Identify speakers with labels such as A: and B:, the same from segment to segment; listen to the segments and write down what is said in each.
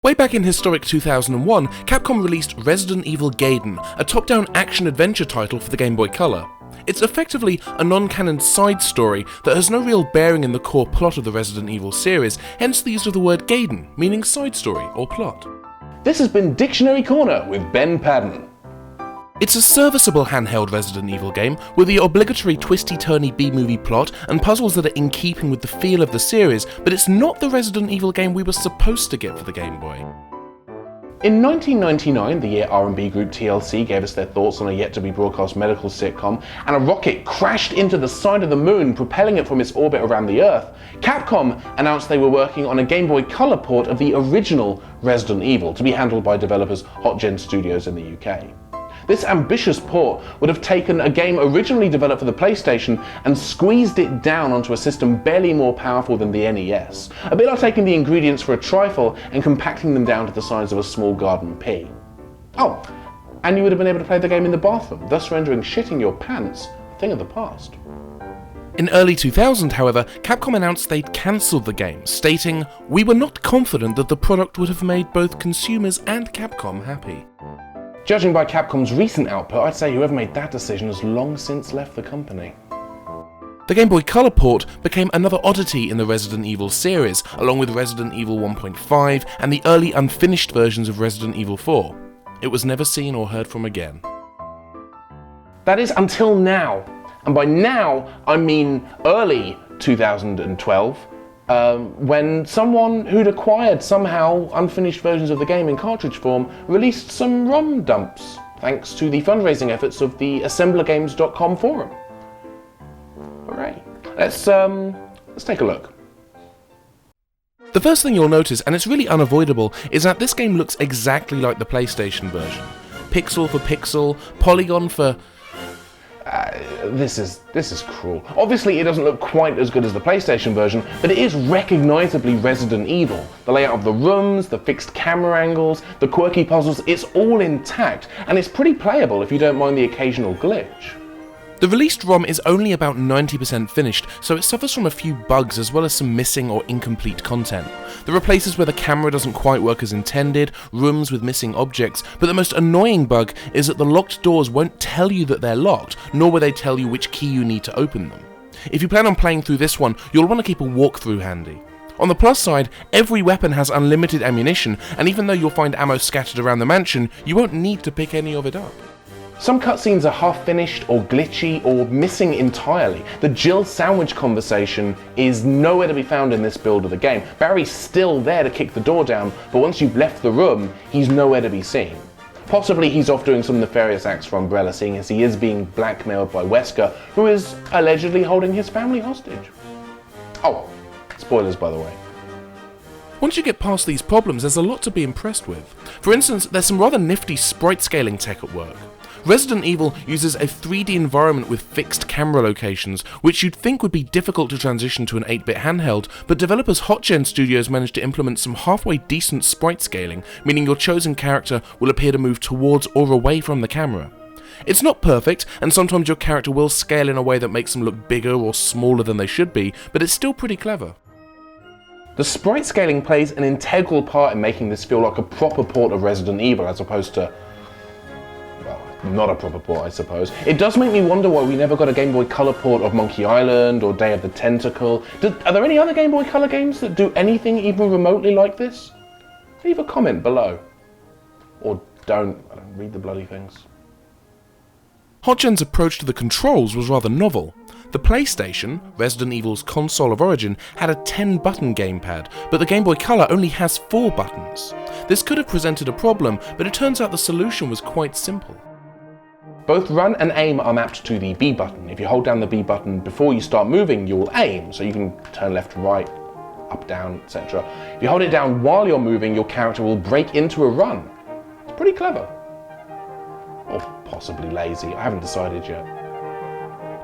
A: Way back in historic 2001, Capcom released Resident Evil Gaiden, a top-down action-adventure title for the Game Boy Color. It's effectively a non-canon side story that has no real bearing in the core plot of the Resident Evil series, hence the use of the word Gaiden, meaning side story or plot.
B: This has been Dictionary Corner with Ben Padden.
A: It's a serviceable handheld Resident Evil game with the obligatory twisty-turny B-movie plot and puzzles that are in keeping with the feel of the series, but it's not the Resident Evil game we were supposed to get for the Game Boy.
B: In 1999, the year R&B group TLC gave us their thoughts on a yet-to-be-broadcast medical sitcom, and a rocket crashed into the side of the moon, propelling it from its orbit around the Earth, Capcom announced they were working on a Game Boy Color port of the original Resident Evil, to be handled by developers HotGen Studios in the UK. This ambitious port would have taken a game originally developed for the PlayStation and squeezed it down onto a system barely more powerful than the NES. A bit like taking the ingredients for a trifle and compacting them down to the size of a small garden pea. Oh, and you would have been able to play the game in the bathroom, thus rendering shitting your pants a thing of the past.
A: In early 2000, however, Capcom announced they'd cancelled the game, stating, "We were not confident that the product would have made both consumers and Capcom happy."
B: Judging by Capcom's recent output, I'd say whoever made that decision has long since left the company.
A: The Game Boy Color port became another oddity in the Resident Evil series, along with Resident Evil 1.5 and the early unfinished versions of Resident Evil 4. It was never seen or heard from again.
B: That is until now. And by now, I mean early 2012. When someone who'd acquired somehow unfinished versions of the game in cartridge form released some ROM dumps, thanks to the fundraising efforts of the assemblergames.com forum. Hooray. Let's take a look.
A: The first thing you'll notice, and it's really unavoidable, is that this game looks exactly like the PlayStation version. Pixel for pixel, polygon for...
B: This is cruel. Obviously it doesn't look quite as good as the PlayStation version, but it is recognisably Resident Evil. The layout of the rooms, the fixed camera angles, the quirky puzzles, it's all intact, and it's pretty playable if you don't mind the occasional glitch.
A: The released ROM is only about 90% finished, so it suffers from a few bugs as well as some missing or incomplete content. There are places where the camera doesn't quite work as intended, rooms with missing objects, but the most annoying bug is that the locked doors won't tell you that they're locked, nor will they tell you which key you need to open them. If you plan on playing through this one, you'll want to keep a walkthrough handy. On the plus side, every weapon has unlimited ammunition, and even though you'll find ammo scattered around the mansion, you won't need to pick any of it up.
B: Some cutscenes are half-finished or glitchy or missing entirely. The Jill sandwich conversation is nowhere to be found in this build of the game. Barry's still there to kick the door down, but once you've left the room, he's nowhere to be seen. Possibly he's off doing some nefarious acts for Umbrella, seeing as he is being blackmailed by Wesker, who is allegedly holding his family hostage. Oh, spoilers by the way.
A: Once you get past these problems, there's a lot to be impressed with. For instance, there's some rather nifty sprite scaling tech at work. Resident Evil uses a 3D environment with fixed camera locations, which you'd think would be difficult to transition to an 8-bit handheld, but developers HotGen Studios managed to implement some halfway decent sprite scaling, meaning your chosen character will appear to move towards or away from the camera. It's not perfect, and sometimes your character will scale in a way that makes them look bigger or smaller than they should be, but it's still pretty clever.
B: The sprite scaling plays an integral part in making this feel like a proper port of Resident Evil as opposed to, well, not a proper port I suppose. It does make me wonder why we never got a Game Boy Color port of Monkey Island or Day of the Tentacle. Are there any other Game Boy Color games that do anything even remotely like this? Leave a comment below. Or don't read the bloody things.
A: HotGen's approach to the controls was rather novel. The PlayStation, Resident Evil's console of origin, had a 10-button gamepad, but the Game Boy Color only has 4 buttons. This could have presented a problem, but it turns out the solution was quite simple.
B: Both run and aim are mapped to the B button. If you hold down the B button before you start moving, you'll aim, so you can turn left to right, up, down, etc. If you hold it down while you're moving, your character will break into a run. It's pretty clever. Or possibly lazy, I haven't decided yet.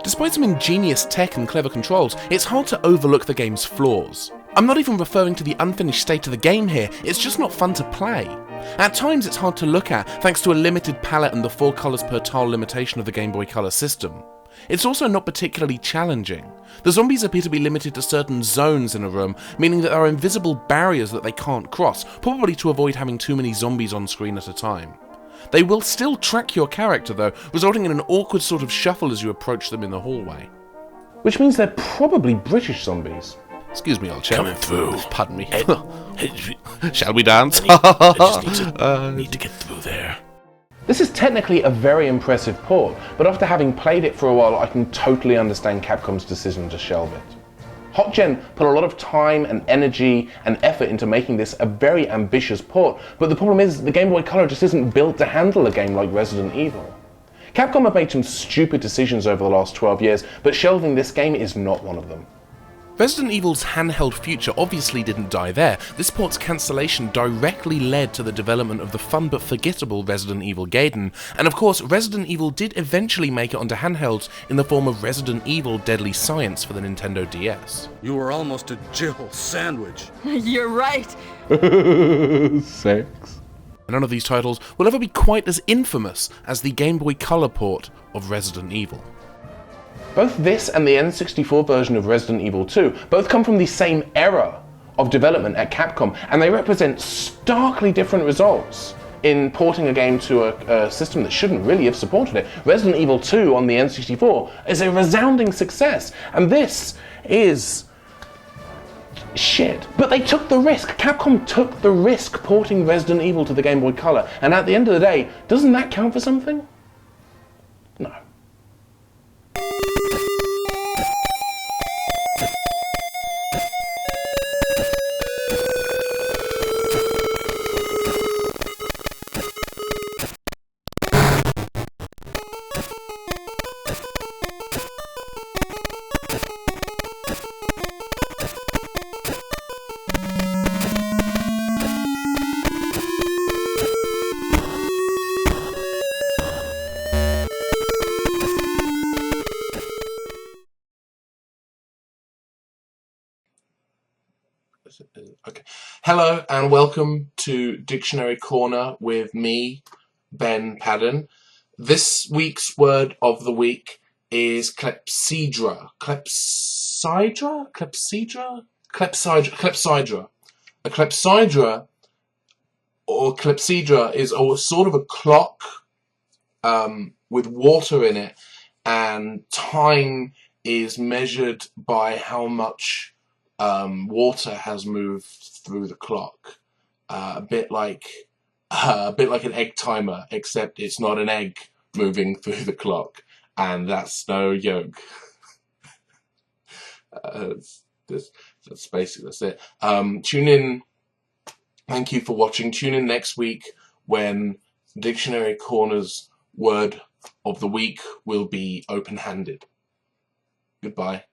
A: Despite some ingenious tech and clever controls, it's hard to overlook the game's flaws. I'm not even referring to the unfinished state of the game here, it's just not fun to play. At times it's hard to look at, thanks to a limited palette and the 4 colours per tile limitation of the Game Boy Color system. It's also not particularly challenging. The zombies appear to be limited to certain zones in a room, meaning that there are invisible barriers that they can't cross, probably to avoid having too many zombies on screen at a time. They will still track your character though, resulting in an awkward sort of shuffle as you approach them in the hallway.
B: Which means they're probably British zombies.
A: Excuse me, old chap.
C: Coming through.
A: Pardon me.
C: Hey,
A: Shall we dance?
C: I just need to get through there.
B: This is technically a very impressive port, but after having played it for a while, I can totally understand Capcom's decision to shelve it. HotGen put a lot of time and energy and effort into making this a very ambitious port, but the problem is the Game Boy Color just isn't built to handle a game like Resident Evil. Capcom have made some stupid decisions over the last 12 years, but shelving this game is not one of them.
A: Resident Evil's handheld future obviously didn't die there. This port's cancellation directly led to the development of the fun but forgettable Resident Evil Gaiden, and of course Resident Evil did eventually make it onto handhelds in the form of Resident Evil Deadly Science for the Nintendo DS.
D: You were almost a Jill sandwich.
E: You're right.
B: Sex.
A: None of these titles will ever be quite as infamous as the Game Boy Color port of Resident Evil.
B: Both this and the N64 version of Resident Evil 2 both come from the same era of development at Capcom, and they represent starkly different results in porting a game to a system that shouldn't really have supported it. Resident Evil 2 on the N64 is a resounding success, and this is shit. But they took the risk. Capcom took the risk porting Resident Evil to the Game Boy Color, and at the end of the day, doesn't that count for something? No.
A: Okay. Hello and welcome to Dictionary Corner with me, Ben Padden. This week's word of the week is clepsydra. Clepsydra? Clepsydra? Clepsydra. Clepsydra. A clepsydra or clepsydra is a sort of a clock with water in it, and time is measured by how much water has moved through the clock, a bit like an egg timer, except it's not an egg moving through the clock, and that's no joke. That's basically that's it. Tune in. Thank you for watching. Tune in next week when Dictionary Corner's word of the week will be open-handed. Goodbye.